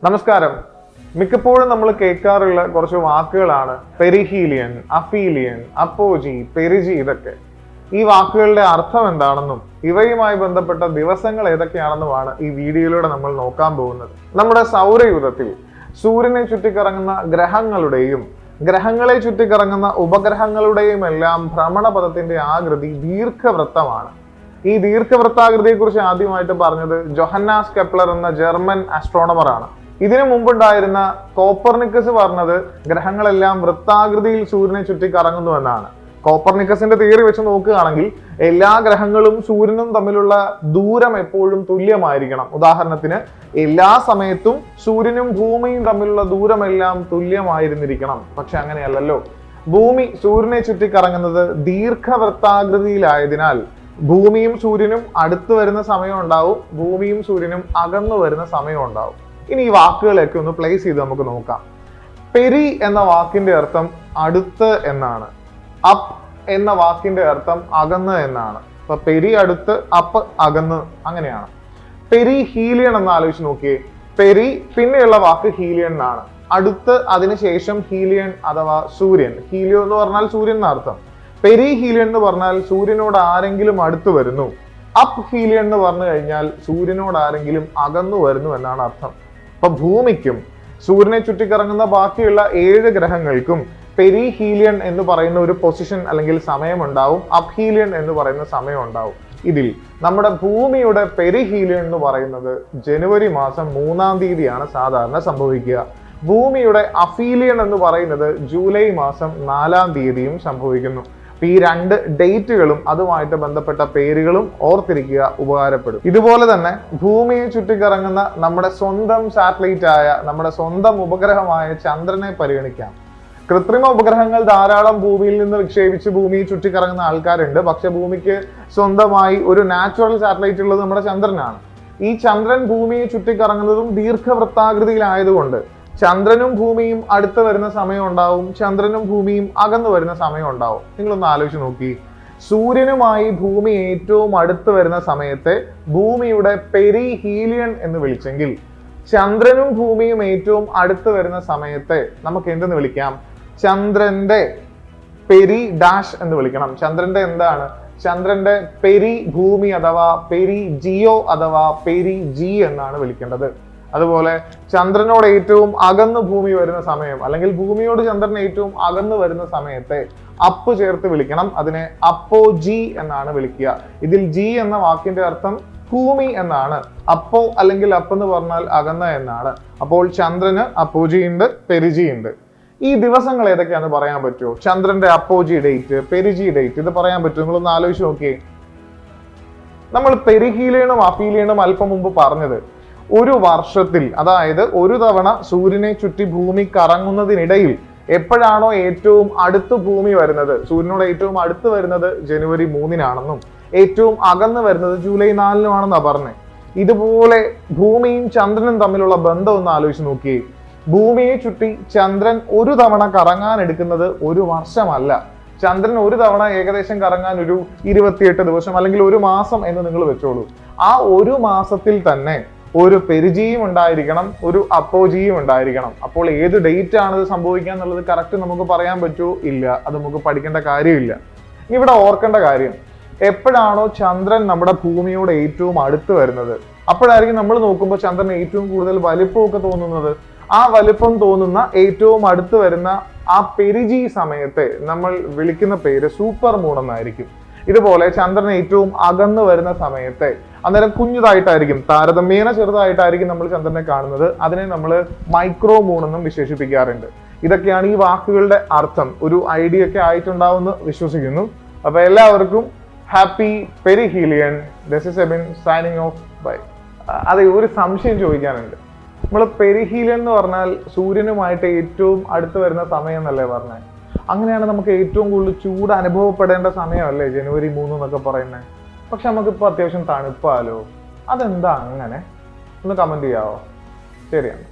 നമസ്കാരം. മിക്കപ്പോഴും നമ്മൾ കേൾക്കാറുള്ള കുറച്ച് വാക്കുകളാണ് പെരിഹീലിയൻ, അഫീലിയൻ, അപ്പോജി, പെരിജി. ഇതൊക്കെ ഈ വാക്കുകളുടെ അർത്ഥം എന്താണെന്നും ഇവയുമായി ബന്ധപ്പെട്ട ദിവസങ്ങൾ ഏതൊക്കെയാണെന്നുമാണ് ഈ വീഡിയോയിലൂടെ നമ്മൾ നോക്കാൻ പോകുന്നത്. നമ്മുടെ സൗരയൂഥത്തിൽ സൂര്യനെ ചുറ്റിക്കറങ്ങുന്ന ഗ്രഹങ്ങളുടെയും ഗ്രഹങ്ങളെ ചുറ്റിക്കറങ്ങുന്ന ഉപഗ്രഹങ്ങളുടെയും എല്ലാം ഭ്രമണപഥത്തിന്റെ ആകൃതി ദീർഘവൃത്തമാണ്. ഈ ദീർഘവൃത്താകൃതിയെക്കുറിച്ച് ആദ്യമായിട്ട് പറഞ്ഞത് ജോഹന്നാസ് കെപ്ലർ എന്ന ജർമ്മൻ ആസ്ട്രോണമർ ആണ്. ഇതിനു മുമ്പുണ്ടായിരുന്ന കോപ്പർനിക്കസ് പറഞ്ഞത് ഗ്രഹങ്ങളെല്ലാം വൃത്താകൃതിയിൽ സൂര്യനെ ചുറ്റി കറങ്ങുന്നു എന്നാണ്. കോപ്പർനിക്കസിന്റെ തിയറി വെച്ച് നോക്കുകയാണെങ്കിൽ എല്ലാ ഗ്രഹങ്ങളും സൂര്യനും തമ്മിലുള്ള ദൂരം എപ്പോഴും തുല്യമായിരിക്കണം. ഉദാഹരണത്തിന് എല്ലാ സമയത്തും സൂര്യനും ഭൂമിയും തമ്മിലുള്ള ദൂരമെല്ലാം തുല്യമായിരുന്നിരിക്കണം. പക്ഷെ അങ്ങനെയല്ലല്ലോ. ഭൂമി സൂര്യനെ ചുറ്റി കറങ്ങുന്നത് ദീർഘവൃത്താകൃതിയിലായതിനാൽ ഭൂമിയും സൂര്യനും അടുത്ത് വരുന്ന സമയം ഉണ്ടാവും, ഭൂമിയും സൂര്യനും അകന്നു വരുന്ന സമയം ഉണ്ടാവും. ഇനി ഈ വാക്കുകളൊക്കെ ഒന്ന് പ്ലേസ് ചെയ്ത് നമുക്ക് നോക്കാം. പെരി എന്ന വാക്കിന്റെ അർത്ഥം അടുത്ത് എന്നാണ്. അപ്പ് എന്ന വാക്കിന്റെ അർത്ഥം അകന്ന് എന്നാണ്. അപ്പൊ പെരി അടുത്ത്, അപ്പ് അകന്ന്, അങ്ങനെയാണ്. പെരി ഹീലിയൻ എന്ന് ആലോചിച്ച് നോക്കിയേ. പെരി പിന്നെയുള്ള വാക്ക് ഹീലിയൻ എന്നാണ്. അടുത്ത്, അതിനുശേഷം ഹീലിയൻ അഥവാ സൂര്യൻ. ഹീലിയോ എന്ന് പറഞ്ഞാൽ സൂര്യൻ എന്നർത്ഥം. പെരി ഹീലിയൻ എന്ന് പറഞ്ഞാൽ സൂര്യനോട് ആരെങ്കിലും അടുത്ത് വരുന്നു. അപ്പ് ഹീലിയൻ എന്ന് പറഞ്ഞു കഴിഞ്ഞാൽ സൂര്യനോട് ആരെങ്കിലും അകന്നു വരുന്നു എന്നാണ് അർത്ഥം. അപ്പൊ ഭൂമിക്കും സൂര്യനെ ചുറ്റിക്കറങ്ങുന്ന ബാക്കിയുള്ള 7 ഗ്രഹങ്ങൾക്കും പെരി ഹീലിയൻ എന്ന് പറയുന്ന ഒരു പൊസിഷൻ അല്ലെങ്കിൽ സമയം ഉണ്ടാവും, അപ്പ് ഹീലിയൻ എന്ന് പറയുന്ന സമയം ഉണ്ടാവും. ഇതിൽ നമ്മുടെ ഭൂമിയുടെ പെരി ഹീലിയൻ എന്ന് പറയുന്നത് ജനുവരി മാസം 3-ാം തീയതിയാണ് സാധാരണ സംഭവിക്കുക. ഭൂമിയുടെ അഫീലിയൻ എന്ന് പറയുന്നത് ജൂലൈ മാസം 4-ാം തീയതിയും സംഭവിക്കുന്നു. ഈ 2 ഡേറ്റുകളും അതുമായിട്ട് ബന്ധപ്പെട്ട പേരുകളും ഓർത്തിരിക്കുക, ഉപകാരപ്പെടും. ഇതുപോലെ തന്നെ ഭൂമിയെ ചുറ്റിക്കറങ്ങുന്ന നമ്മുടെ സ്വന്തം സാറ്റലൈറ്റ് ആയ, നമ്മുടെ സ്വന്തം ഉപഗ്രഹമായ ചന്ദ്രനെ പരിഗണിക്കാം. കൃത്രിമ ഉപഗ്രഹങ്ങൾ ധാരാളം ഭൂമിയിൽ നിന്ന് വിക്ഷേപിച്ച് ഭൂമിയെ ചുറ്റിക്കറങ്ങുന്ന ആൾക്കാരുണ്ട്. പക്ഷെ ഭൂമിക്ക് സ്വന്തമായി ഒരു നാച്ചുറൽ സാറ്റലൈറ്റ് ഉള്ളത് നമ്മുടെ ചന്ദ്രനാണ്. ഈ ചന്ദ്രൻ ഭൂമിയെ ചുറ്റിക്കറങ്ങുന്നതും ദീർഘവൃത്താകൃതിയിലായതുകൊണ്ട് ചന്ദ്രനും ഭൂമിയും അടുത്ത് വരുന്ന സമയം ഉണ്ടാവും, ചന്ദ്രനും ഭൂമിയും അകന്നു വരുന്ന സമയം ഉണ്ടാവും. നിങ്ങളൊന്ന് ആലോചിച്ച് നോക്കി. സൂര്യനുമായി ഭൂമി ഏറ്റവും അടുത്ത് വരുന്ന സമയത്തെ ഭൂമിയുടെ പെരി ഹീലിയൻ എന്ന് വിളിച്ചെങ്കിൽ ചന്ദ്രനും ഭൂമിയും ഏറ്റവും അടുത്ത് വരുന്ന സമയത്തെ നമുക്ക് എന്തെന്ന് വിളിക്കാം? ചന്ദ്രന്റെ പെരി ഡാഷ് എന്ന് വിളിക്കണം. ചന്ദ്രന്റെ എന്താണ്? ചന്ദ്രന്റെ പെരി ഭൂമി അഥവാ പെരി ജിയോ അഥവാ പെരി ജി എന്നാണ് വിളിക്കേണ്ടത്. അതുപോലെ ചന്ദ്രനോട് ഏറ്റവും അകന്ന് ഭൂമി വരുന്ന സമയം, അല്ലെങ്കിൽ ഭൂമിയോട് ചന്ദ്രൻ ഏറ്റവും അകന്ന് വരുന്ന സമയത്തെ അപ്പ് ചേർത്ത് വിളിക്കണം. അതിനെ അപ്പോജി എന്നാണ് വിളിക്കുക. ഇതിൽ ജി എന്ന വാക്കിന്റെ അർത്ഥം ഭൂമി എന്നാണ്. അപ്പോ അല്ലെങ്കിൽ അപ്പ് എന്ന് പറഞ്ഞാൽ അകന്ന എന്നാണ്. അപ്പോൾ ചന്ദ്രന് അപ്പോജി ഉണ്ട്, പെരിജി ഉണ്ട്. ഈ ദിവസങ്ങൾ ഏതൊക്കെയാണെന്ന് പറയാൻ പറ്റുമോ? ചന്ദ്രന്റെ അപ്പോജി ഡേറ്റ്, പെരിജി ഡേറ്റ്, ഇത് പറയാൻ പറ്റുമോ? നിങ്ങളൊന്ന് ആലോചിച്ച് നോക്കിയേ. നമ്മൾ പെരിഹീലിയനും അഫീലിയനും അല്പം മുമ്പ് പറഞ്ഞത് ഒരു വർഷത്തിൽ, അതായത് ഒരു തവണ സൂര്യനെ ചുറ്റി ഭൂമി കറങ്ങുന്നതിനിടയിൽ എപ്പോഴാണോ ഏറ്റവും അടുത്ത് ഭൂമി വരുന്നത്, സൂര്യനോട് ഏറ്റവും അടുത്ത് വരുന്നത് ജനുവരി 3-നാണെന്നും ഏറ്റവും അകന്ന് വരുന്നത് ജൂലൈ 4-നുമാണെന്നാണ് പറഞ്ഞത്. ഇതുപോലെ ഭൂമിയും ചന്ദ്രനും തമ്മിലുള്ള ബന്ധം ഒന്ന് ആലോചിച്ച് നോക്കിയേ. ഭൂമിയെ ചുറ്റി ചന്ദ്രൻ ഒരു തവണ കറങ്ങാൻ എടുക്കുന്നത് ഒരു വർഷമല്ല. ചന്ദ്രൻ ഒരു തവണ ഏകദേശം കറങ്ങാൻ ഒരു 28 ദിവസം അല്ലെങ്കിൽ ഒരു മാസം എന്ന് നിങ്ങൾ വെച്ചോളൂ. ആ ഒരു മാസത്തിൽ തന്നെ ഒരു പെരിജിയും ഉണ്ടായിരിക്കണം, ഒരു അപ്പോജിയും ഉണ്ടായിരിക്കണം. അപ്പോൾ ഏത് ഡേറ്റ് ആണ് ഇത് സംഭവിക്കുക എന്നുള്ളത് കറക്റ്റ് നമുക്ക് പറയാൻ പറ്റുമോ? ഇല്ല. അത് നമുക്ക് പഠിക്കേണ്ട കാര്യമില്ല. ഇവിടെ ഓർക്കേണ്ട കാര്യം, എപ്പോഴാണോ ചന്ദ്രൻ നമ്മുടെ ഭൂമിയോട് ഏറ്റവും അടുത്ത് വരുന്നത് അപ്പോഴായിരിക്കും നമ്മൾ നോക്കുമ്പോൾ ചന്ദ്രൻ ഏറ്റവും കൂടുതൽ വലിപ്പമൊക്കെ തോന്നുന്നത്. ആ വലിപ്പം തോന്നുന്ന ഏറ്റവും അടുത്ത് വരുന്ന ആ പെരിജി സമയത്തെ നമ്മൾ വിളിക്കുന്ന പേര് സൂപ്പർ മൂൺ എന്നായിരിക്കും. ഇതുപോലെ ചന്ദ്രൻ ഏറ്റവും അകന്നു വരുന്ന സമയത്തെ അന്നേരം കുഞ്ഞതായിട്ടായിരിക്കും, താരതമ്യേന ചെറുതായിട്ടായിരിക്കും നമ്മൾ ചന്ദ്രനെ കാണുന്നത്. അതിനെ നമ്മൾ മൈക്രോ മൂൺ എന്നും വിശേഷിപ്പിക്കാറുണ്ട്. ഇതൊക്കെയാണ് ഈ വാക്കുകളുടെ അർത്ഥം. ഒരു ഐഡിയ ഒക്കെ ആയിട്ടുണ്ടാവുമെന്ന് വിശ്വസിക്കുന്നു. അപ്പൊ എല്ലാവർക്കും happy perihelion. This is Ebin signing off. Bye. അതെ, ഒരു സംശയം ചോദിക്കാനുണ്ട്. നമ്മൾ പെരിഹീലിയൻ എന്ന് പറഞ്ഞാൽ സൂര്യനുമായിട്ട് ഏറ്റവും അടുത്ത് വരുന്ന സമയം എന്നല്ലേ പറഞ്ഞത്? അങ്ങനെയാണ് നമുക്ക് ഏറ്റവും കൂടുതൽ ചൂട് അനുഭവപ്പെടേണ്ട സമയമല്ലേ ജനുവരി 3 എന്നൊക്കെ പറയുന്നത്? പക്ഷെ നമുക്കിപ്പോൾ അത്യാവശ്യം തണുപ്പാലോ. അതെന്താ അങ്ങനെ? ഒന്ന് കമന്റ് ചെയ്യാവോ? ശരിയാണ്.